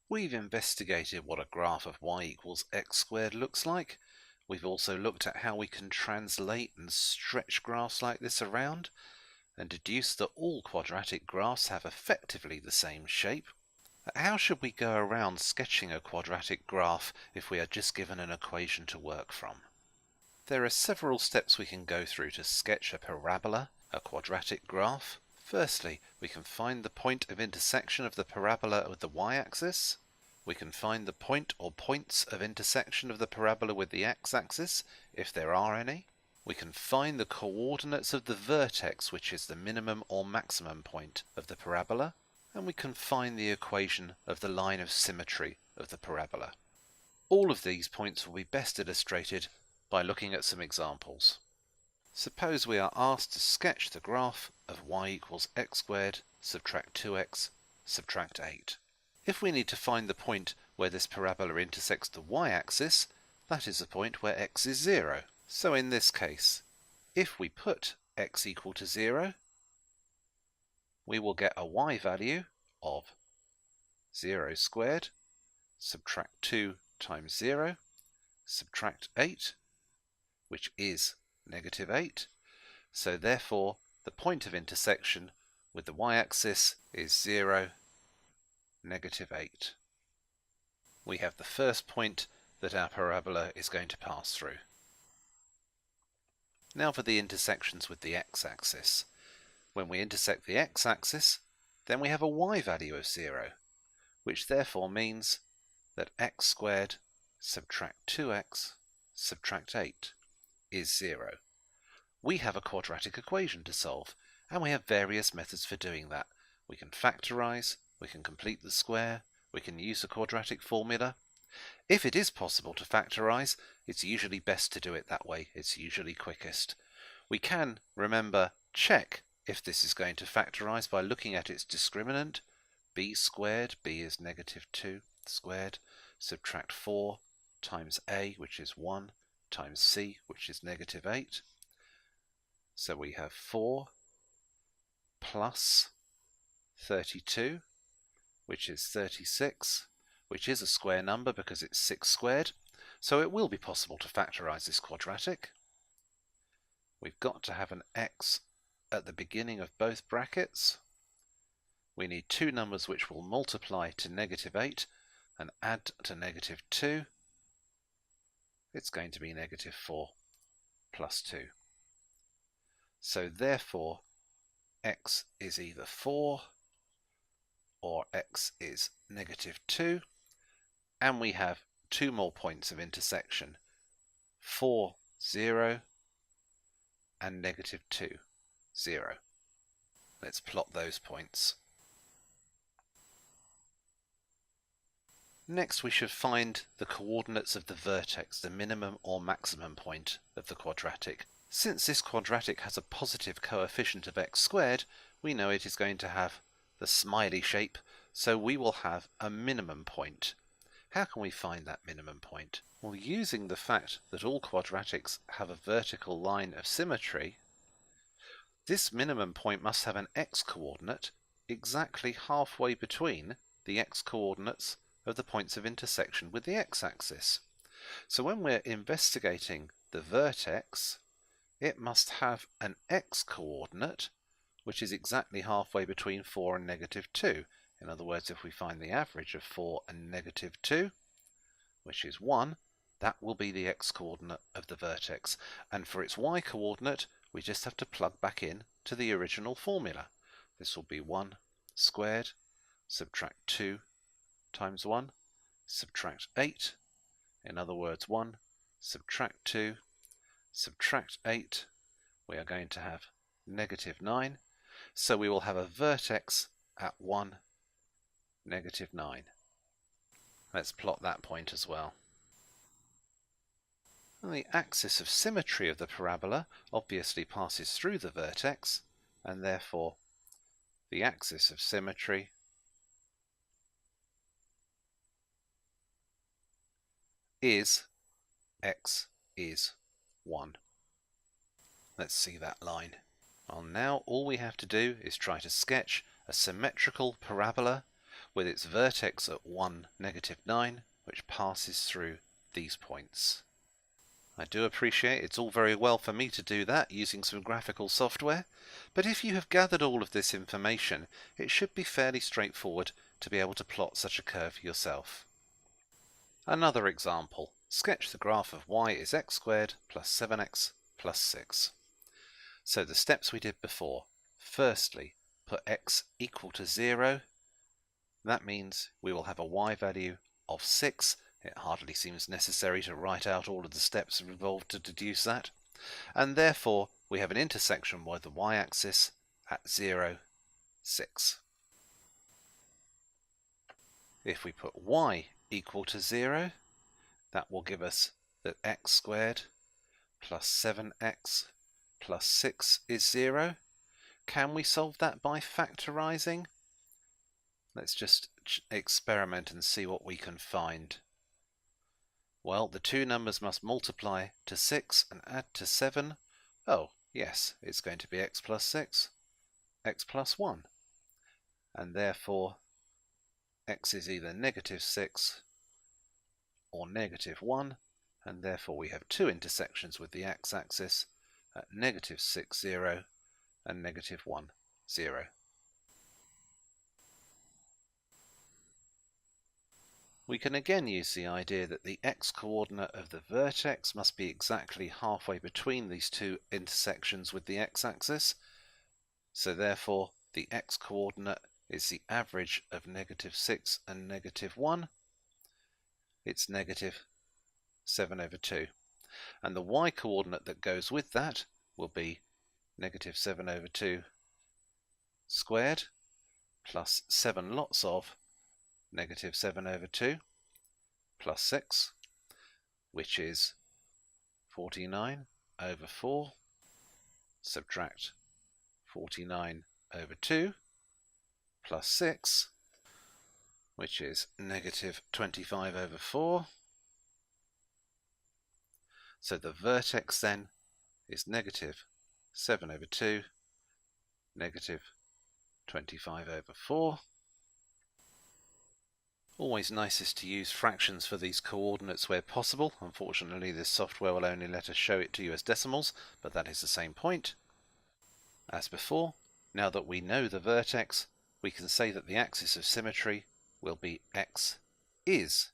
We've investigated what a graph of y equals x squared looks like. We've also looked at how we can translate and stretch graphs like this around and deduced that all quadratic graphs have effectively the same shape. How should we go around sketching a quadratic graph if we are just given an equation to work from? There are several steps we can go through to sketch a parabola, a quadratic graph. Firstly, we can find the point of intersection of the parabola with the y-axis. We can find the point or points of intersection of the parabola with the x-axis, if there are any. We can find the coordinates of the vertex, which is the minimum or maximum point of the parabola, and we can find the equation of the line of symmetry of the parabola. All of these points will be best illustrated by looking at some examples. Suppose we are asked to sketch the graph of y equals x squared, subtract 2x, subtract 8. If we need to find the point where this parabola intersects the y-axis, that is the point where x is 0. So in this case, if we put x equal to 0, we will get a y value of 0 squared, subtract 2 times 0, subtract 8, which is negative 8. So therefore, the point of intersection with the y-axis is 0, negative 8. We have the first point that our parabola is going to pass through. Now for the intersections with the x-axis. When we intersect the x-axis, then we have a y value of 0, which therefore means that x squared subtract 2x subtract 8 is 0. We have a quadratic equation to solve, and we have various methods for doing that. We can factorize, we can complete the square, we can use the quadratic formula. If it is possible to factorize, it's usually best to do it that way. It's usually quickest. We can, remember, check if this is going to factorize by looking at its discriminant. B squared, b is negative 2 squared, subtract 4 times a, which is 1, times c, which is negative 8. So we have 4 plus 32, which is 36, which is a square number because it's 6 squared. So it will be possible to factorize this quadratic. We've got to have an x at the beginning of both brackets. We need two numbers which will multiply to negative 8 and add to negative 2. It's going to be negative 4 plus 2. So therefore, x is either 4 or x is negative 2, and we have two more points of intersection, 4, 0, and negative 2, 0. Let's plot those points. Next we should find the coordinates of the vertex, the minimum or maximum point of the quadratic. Since this quadratic has a positive coefficient of x squared, we know it is going to have the smiley shape, so we will have a minimum point. How can we find that minimum point? Well, using the fact that all quadratics have a vertical line of symmetry, this minimum point must have an x-coordinate exactly halfway between the x-coordinates of the points of intersection with the x-axis. So when we're investigating the vertex, it must have an x-coordinate which is exactly halfway between 4 and negative 2. In other words, if we find the average of 4 and negative 2, which is 1, that will be the x-coordinate of the vertex. And for its y-coordinate, we just have to plug back in to the original formula. This will be 1 squared, subtract 2 times 1, subtract 8. In other words, 1, subtract 2, subtract 8. We are going to have negative 9. So we will have a vertex at 1, negative 9. Let's plot that point as well. And the axis of symmetry of the parabola obviously passes through the vertex, and therefore the axis of symmetry is x is 1. Let's see that line. Well, now all we have to do is try to sketch a symmetrical parabola with its vertex at 1, -9, which passes through these points. I do appreciate it's all very well for me to do that using some graphical software, but if you have gathered all of this information, it should be fairly straightforward to be able to plot such a curve yourself. Another example. Sketch the graph of y is x squared plus 7x plus 6. So the steps we did before. Firstly, put x equal to 0. That means we will have a y value of 6. It hardly seems necessary to write out all of the steps involved to deduce that. And therefore, we have an intersection with the y-axis at 0, 6. If we put y equal to 0, that will give us that x squared plus 7x plus 6 is 0. Can we solve that by factorizing? Let's just experiment and see what we can find. Well, the two numbers must multiply to 6 and add to 7. Oh, yes, it's going to be x plus 6, x plus 1. And therefore, x is either -6 or -1, and therefore we have two intersections with the x-axis at -6, 0 and -1, 0. We can again use the idea that the x-coordinate of the vertex must be exactly halfway between these two intersections with the x-axis. So therefore the x-coordinate is the average of -6 and -1. It's -7/2. And the y-coordinate that goes with that will be -7/2 squared plus 7 lots of -7/2 plus 6, which is 49/4, subtract 49/2 plus 6, which is -25/4. So the vertex then is -7/2, -25/4. Always nicest to use fractions for these coordinates where possible. Unfortunately, this software will only let us show it to you as decimals, but that is the same point. As before, now that we know the vertex, we can say that the axis of symmetry will be x is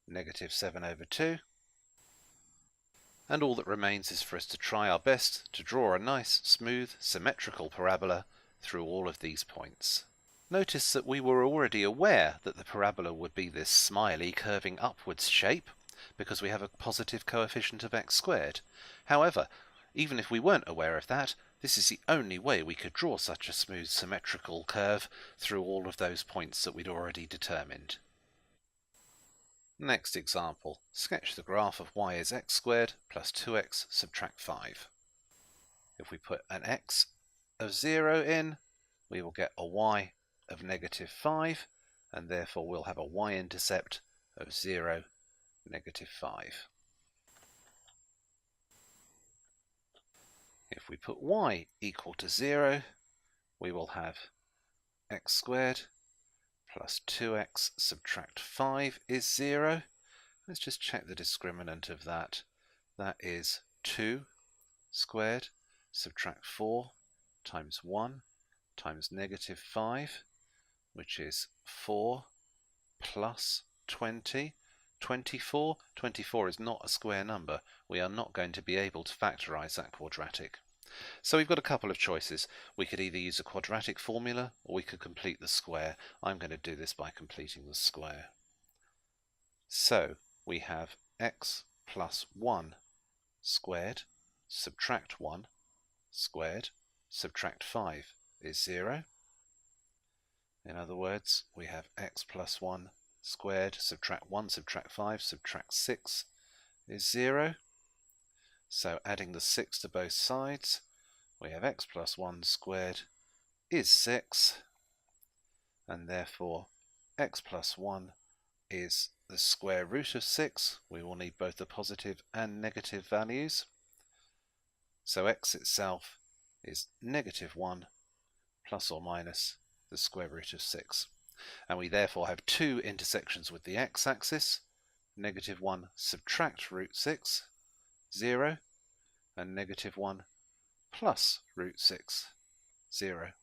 -7/2. And all that remains is for us to try our best to draw a nice, smooth, symmetrical parabola through all of these points. Notice that we were already aware that the parabola would be this smiley curving upwards shape because we have a positive coefficient of x squared. However, even if we weren't aware of that, this is the only way we could draw such a smooth symmetrical curve through all of those points that we'd already determined. Next example, sketch the graph of y is x squared plus 2x subtract 5. If we put an x of 0 in, we will get a y of -5, and therefore we'll have a y-intercept of 0, -5. If we put y equal to 0, we will have x squared plus 2x subtract 5 is 0. Let's just check the discriminant of that. That is 2 squared subtract 4 times 1 times -5, which is 4 plus 20. 24. 24 is not a square number. We are not going to be able to factorize that quadratic. So we've got a couple of choices. We could either use a quadratic formula or we could complete the square. I'm going to do this by completing the square. So we have x plus 1 squared subtract 1 squared subtract 5 is 0. In other words, we have x plus 1 squared subtract 1 subtract 5 subtract 6 is 0. So adding the 6 to both sides, we have x plus 1 squared is 6, and therefore x plus 1 is the square root of 6. We will need both the positive and negative values. So x itself is -1 plus or minus the square root of 6. And we therefore have two intersections with the x-axis, -1 subtract root 6, 0, and -1 plus root 6, 0.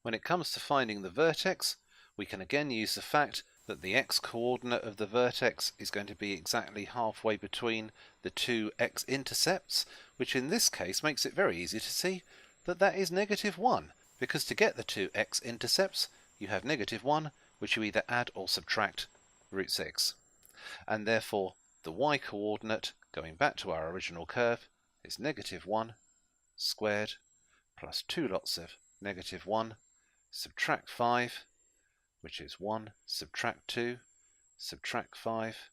When it comes to finding the vertex, we can again use the fact that the x-coordinate of the vertex is going to be exactly halfway between the two x-intercepts, which in this case makes it very easy to see that that is -1, because to get the two x-intercepts you have -1, which you either add or subtract root 6. And therefore the y-coordinate, going back to our original curve, is -1 squared plus 2 lots of -1, subtract 5, which is 1, subtract 2, subtract 5,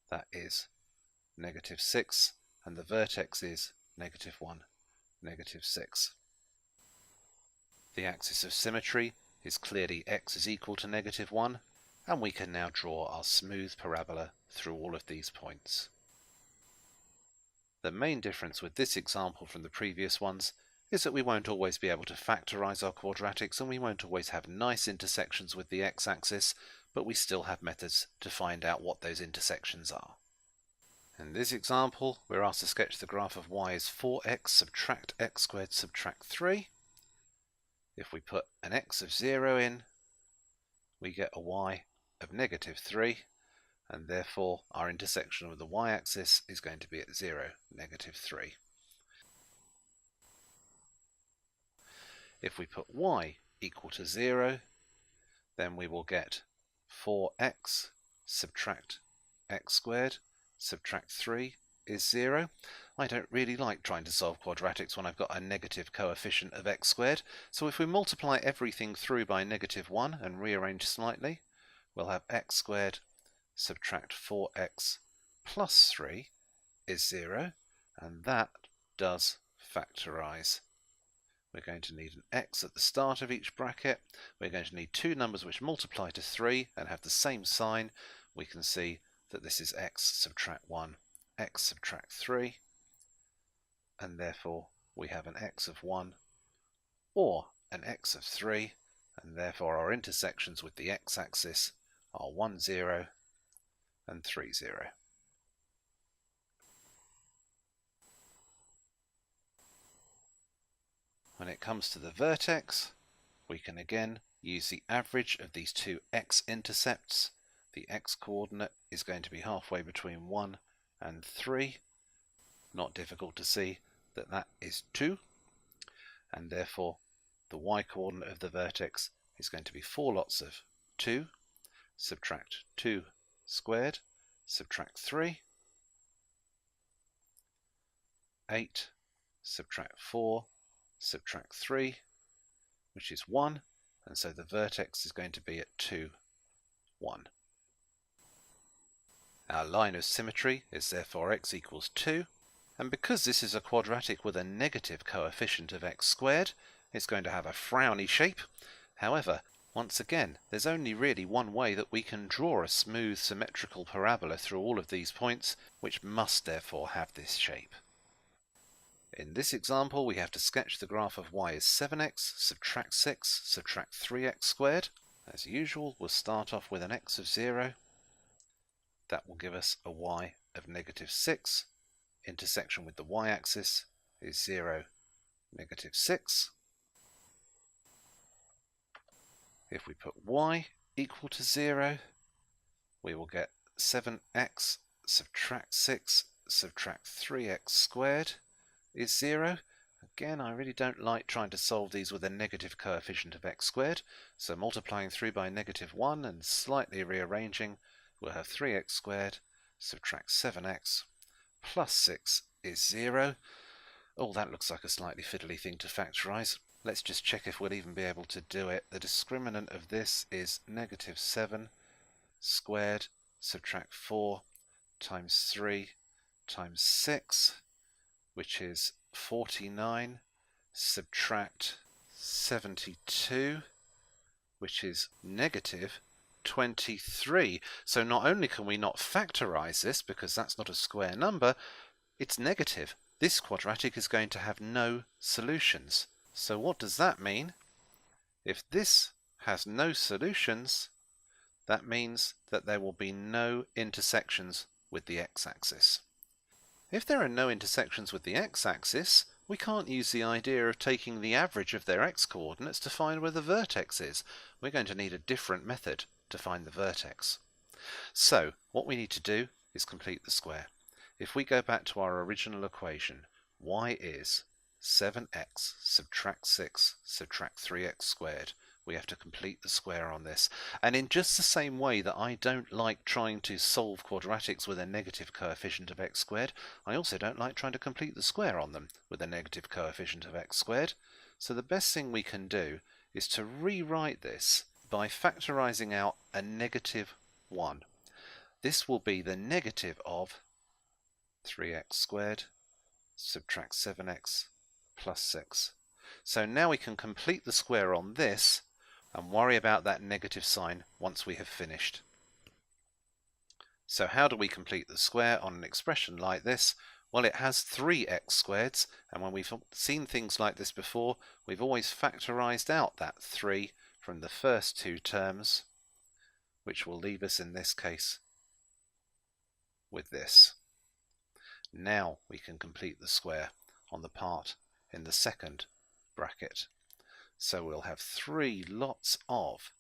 that is -6, and the vertex is -1, -6. The axis of symmetry is clearly x is equal to -1, and we can now draw our smooth parabola through all of these points. The main difference with this example from the previous ones is that we won't always be able to factorize our quadratics, and we won't always have nice intersections with the x-axis, but we still have methods to find out what those intersections are. In this example, we're asked to sketch the graph of y as 4x subtract x squared subtract 3. If we put an x of 0 in, we get a y of -3, and therefore our intersection with the y-axis is going to be at 0, -3. If we put y equal to 0, then we will get 4x subtract x squared subtract 3 is 0. I don't really like trying to solve quadratics when I've got a negative coefficient of x squared, so if we multiply everything through by -1 and rearrange slightly, we'll have x squared subtract 4x plus 3 is 0, and that does factorize. We're going to need an x at the start of each bracket. We're going to need two numbers which multiply to 3 and have the same sign. We can see that this is x subtract 1, x subtract 3, and therefore we have an x of 1 or an x of 3, and therefore our intersections with the x-axis are 1, 0 and 3, 0. When it comes to the vertex, we can again use the average of these two x-intercepts. The x-coordinate is going to be halfway between 1 and 3. Not difficult to see that that is 2, and therefore the y-coordinate of the vertex is going to be 4 lots of 2, subtract 2 squared, subtract 3, 8, subtract 4, subtract 3, which is 1, and so the vertex is going to be at 2, 1. Our line of symmetry is therefore x equals 2, and because this is a quadratic with a negative coefficient of x squared, it's going to have a frowny shape. However, once again, there's only really one way that we can draw a smooth symmetrical parabola through all of these points, which must therefore have this shape. In this example, we have to sketch the graph of y as 7x, subtract 6, subtract 3x squared. As usual, we'll start off with an x of 0. That will give us a y of -6. Intersection with the y-axis is 0, -6. If we put y equal to 0, we will get 7x subtract 6 subtract 3x squared is 0. Again, I really don't like trying to solve these with a negative coefficient of x squared, so multiplying through by -1 and slightly rearranging, we'll have 3x squared subtract 7x plus 6 is 0. Oh, that looks like a slightly fiddly thing to factorize. Let's just check if we'll even be able to do it. The discriminant of this is -7 squared subtract 4 times 3 times 6, which is 49, subtract 72, which is -23. So not only can we not factorize this because that's not a square number, it's negative. this quadratic is going to have no solutions. So what does that mean? If this has no solutions, that means that there will be no intersections with the x-axis. If there are no intersections with the x-axis, we can't use the idea of taking the average of their x-coordinates to find where the vertex is. We're going to need a different method to find the vertex. So what we need to do is complete the square. If we go back to our original equation, y is 7x subtract 6 subtract 3x squared. We have to complete the square on this. And in just the same way that I don't like trying to solve quadratics with a negative coefficient of x squared, I also don't like trying to complete the square on them with a negative coefficient of x squared. So the best thing we can do is to rewrite this by factorising out a negative 1. This will be the negative of 3x squared subtract 7x plus 6. So now we can complete the square on this and worry about that negative sign once we have finished. So how do we complete the square on an expression like this? Well, it has 3x squareds, and when we've seen things like this before, we've always factorised out that 3 from the first two terms, which will leave us in this case with this. Now we can complete the square on the part in the second bracket. So we'll have 3 lots of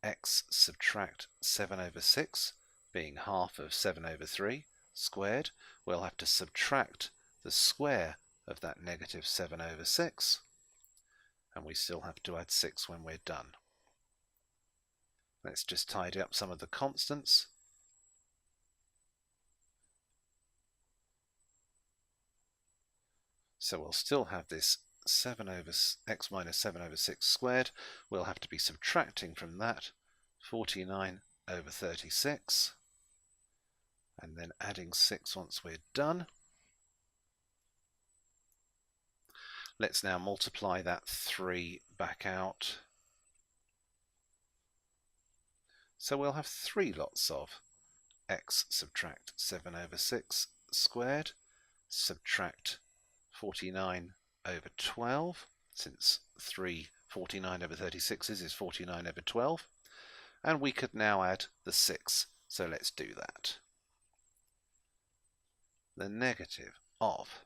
x subtract 7 over 6 being half of 7 over 3 squared. We'll have to subtract the square of that negative 7 over 6, and we still have to add 6 when we're done. Let's just tidy up some of the constants. So we'll still have this 7 over x minus 7 over 6 squared. We'll have to be subtracting from that 49 over 36, and then adding 6 once we're done. Let's now multiply that 3 back out. So we'll have 3 lots of x subtract 7 over 6 squared, subtract 49 over 12, since 49 over 36 is 49 over 12, and we could now add the 6, so let's do that. The negative of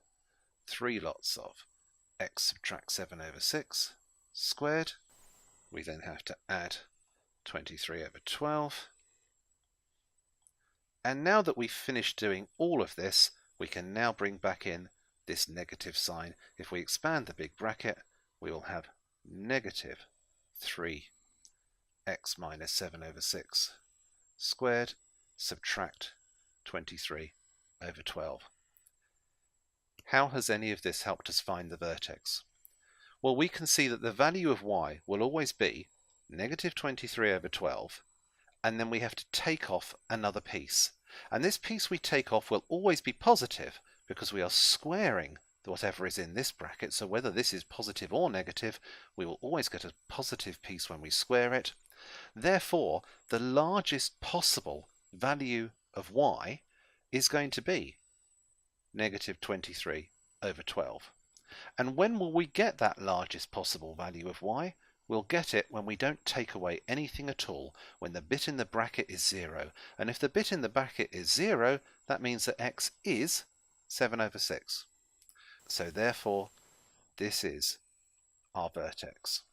3 lots of x subtract 7 over 6 squared. We then have to add 23 over 12. And now that we've finished doing all of this, we can now bring back in this negative sign. If we expand the big bracket, we will have negative 3x minus 7 over 6 squared subtract 23 over 12. How has any of this helped us find the vertex? Well, we can see that the value of y will always be negative 23 over 12, and then we have to take off another piece. And this piece we take off will always be positive because we are squaring whatever is in this bracket. So whether this is positive or negative, we will always get a positive piece when we square it. Therefore, the largest possible value of y is going to be negative 23 over 12. And when will we get that largest possible value of y? We'll get it when we don't take away anything at all, when the bit in the bracket is 0. And if the bit in the bracket is 0, that means that x is 7 over 6. So therefore, this is our vertex.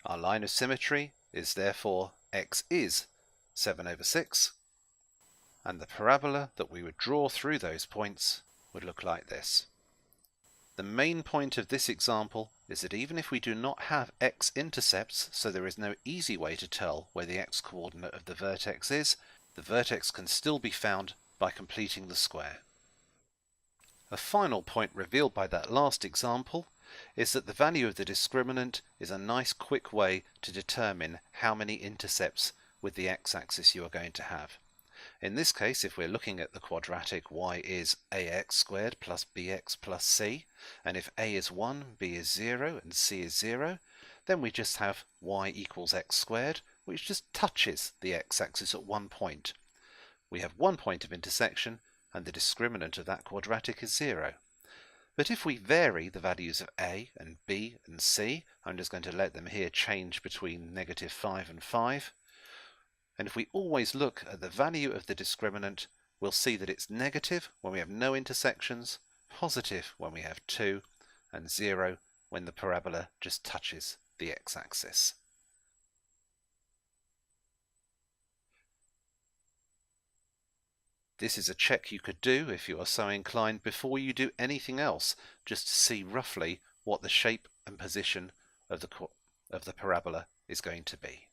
Our line of symmetry is therefore x is 7 over 6, and the parabola that we would draw through those points would look like this. The main point of this example is that even if we do not have x-intercepts, so there is no easy way to tell where the x-coordinate of the vertex is, the vertex can still be found by completing the square. A final point revealed by that last example is that the value of the discriminant is a nice quick way to determine how many intercepts with the x-axis you are going to have. In this case, if we're looking at the quadratic, y is ax squared plus bx plus c, and if a is 1, b is 0, and c is 0, then we just have y equals x squared, which just touches the x-axis at one point. We have one point of intersection, and the discriminant of that quadratic is 0. But if we vary the values of a and b and c, I'm just going to let them here change between -5 and 5, and if we always look at the value of the discriminant, we'll see that it's negative when we have no intersections, positive when we have 2, and 0 when the parabola just touches the x-axis. This is a check you could do if you are so inclined before you do anything else, just to see roughly what the shape and position of the parabola is going to be.